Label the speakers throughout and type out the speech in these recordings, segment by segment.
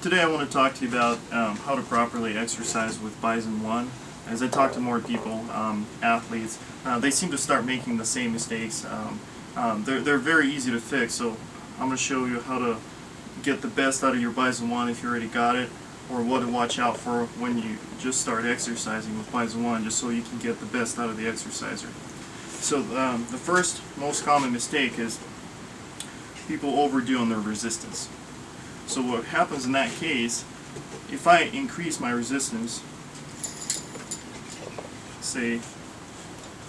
Speaker 1: Today I want to talk to you about how to properly exercise with Bison-1. As I talk to more people, athletes, they seem to start making the same mistakes. They're very easy to fix, so I'm going to show you how to get the best out of your Bison-1 if you already got it, or what to watch out for when you just start exercising with Bison-1, just so you can get the best out of the exerciser. So the first most common mistake is people overdo on their resistance. So what happens in that case, if I increase my resistance, say,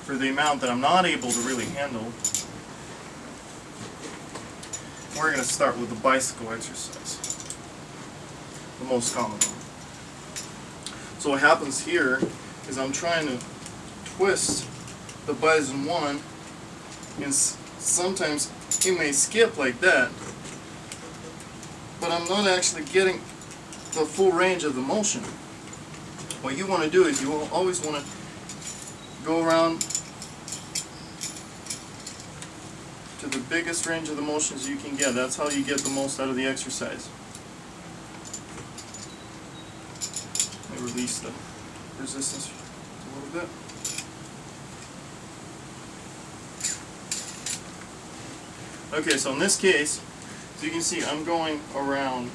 Speaker 1: for the amount that I'm not able to really handle, we're going to start with the bicycle exercise, the most common one. So what happens here is I'm trying to twist the Bison-1, and sometimes it may skip like that, but I'm not actually getting the full range of the motion. What you want to do is you always want to go around to the biggest range of the motions you can get. That's how you get the most out of the exercise. Let me release the resistance a little bit. Okay, so in this case, so you can see I'm going around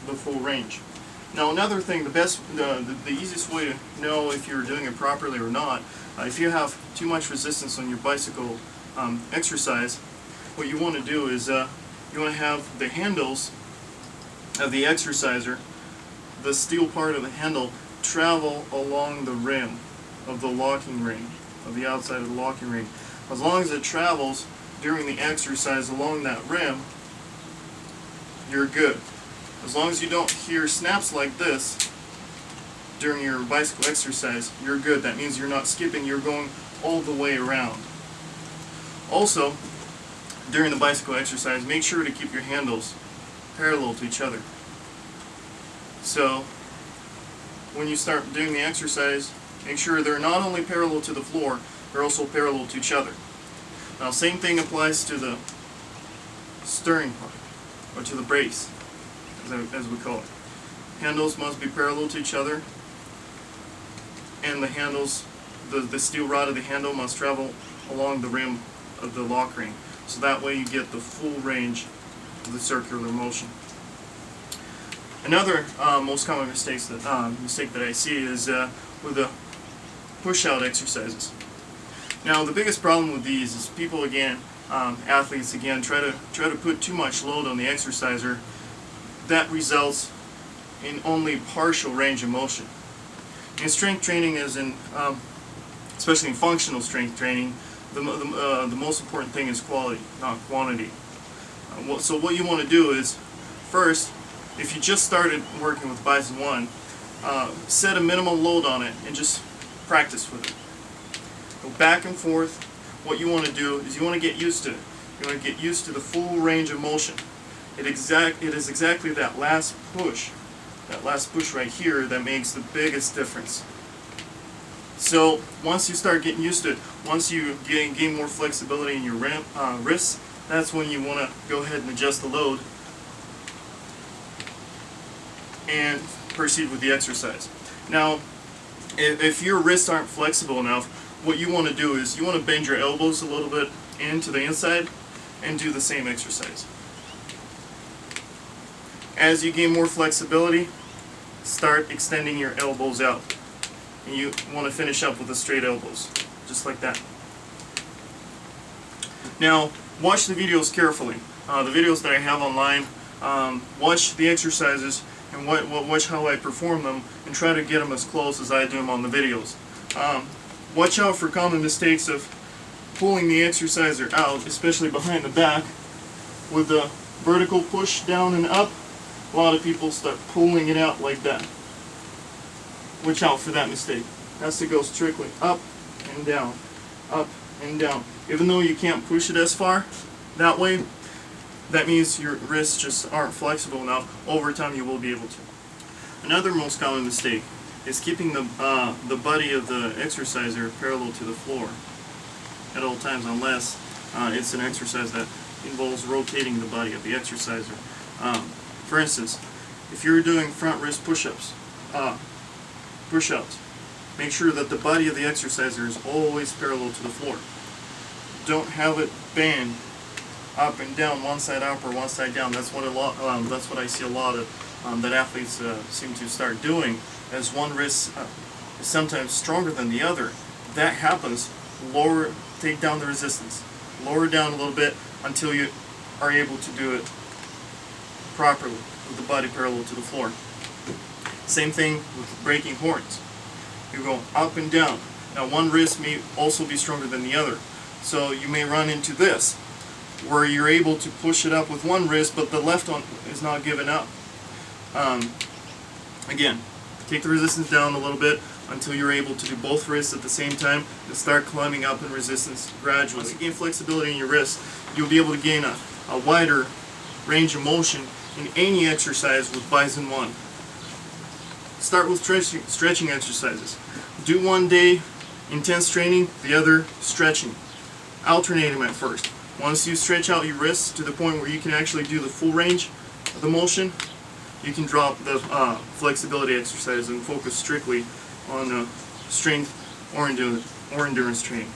Speaker 1: the full range. Now another thing, the easiest way to know if you're doing it properly or not, if you have too much resistance on your bicycle exercise, what you want to do is you want to have the handles of the exerciser, the steel part of the handle, travel along the rim of the locking ring, of the outside of the locking ring. As long as it travels during the exercise along that rim, you're good. As long as you don't hear snaps like this during your bicycle exercise, you're good. That means you're not skipping, you're going all the way around. Also, during the bicycle exercise, make sure to keep your handles parallel to each other. So, when you start doing the exercise, make sure they're not only parallel to the floor, they're also parallel to each other. Now, same thing applies to the steering part, or to the brace, as we call it. Handles must be parallel to each other, and the handles, the steel rod of the handle must travel along the rim of the lock ring. So that way you get the full range of the circular motion. Another most common mistake that I see is with the push-out exercises. Now the biggest problem with these is people again, athletes again, try to put too much load on the exerciser. That results in only partial range of motion. In strength training, especially in functional strength training, the most important thing is quality, not quantity. So what you want to do is, first, if you just started working with Bison-1, set a minimal load on it and just practice with it. Go back and forth. What you want to do is you want to get used to it. You want to get used to the full range of motion. It is exactly that last push right here that makes the biggest difference. So once you start getting used to it, once you gain more flexibility in your wrists, that's when you want to go ahead and adjust the load and proceed with the exercise. Now, if your wrists aren't flexible enough, what you want to do is you want to bend your elbows a little bit into the inside and do the same exercise. As you gain more flexibility, start extending your elbows out. And you want to finish up with the straight elbows, just like that. Now, watch the videos carefully. The videos that I have online, watch the exercises and watch how I perform them, and try to get them as close as I do them on the videos. Watch out for common mistakes of pulling the exerciser out, especially behind the back, with the vertical push down and up. A lot of people start pulling it out like that. Watch out for that mistake. It has to go strictly up and down, up and down. Even though you can't push it as far that way, that means your wrists just aren't flexible enough. Over time you will be able to. Another most common mistake is keeping the body of the exerciser parallel to the floor at all times, unless it's an exercise that involves rotating the body of the exerciser. For instance, if you're doing front wrist push-ups, push-ups, make sure that the body of the exerciser is always parallel to the floor. Don't have it bend up and down, one side up or one side down. That's what I see a lot of that athletes seem to start doing, as one wrist is sometimes stronger than the other. That happens. Take down the resistance. Lower it down a little bit until you are able to do it properly with the body parallel to the floor. Same thing with breaking horns. You go up and down. Now one wrist may also be stronger than the other. So you may run into this, where you're able to push it up with one wrist, but the left one is not giving up. Again, take the resistance down a little bit until you're able to do both wrists at the same time and start climbing up in resistance gradually. As you gain flexibility in your wrist, you'll be able to gain a wider range of motion in any exercise with Bison-1. Start with stretching exercises. Do one day intense training, the other stretching. Alternate them at first. Once you stretch out your wrists to the point where you can actually do the full range of the motion, you can drop the flexibility exercises and focus strictly on strength or endurance training.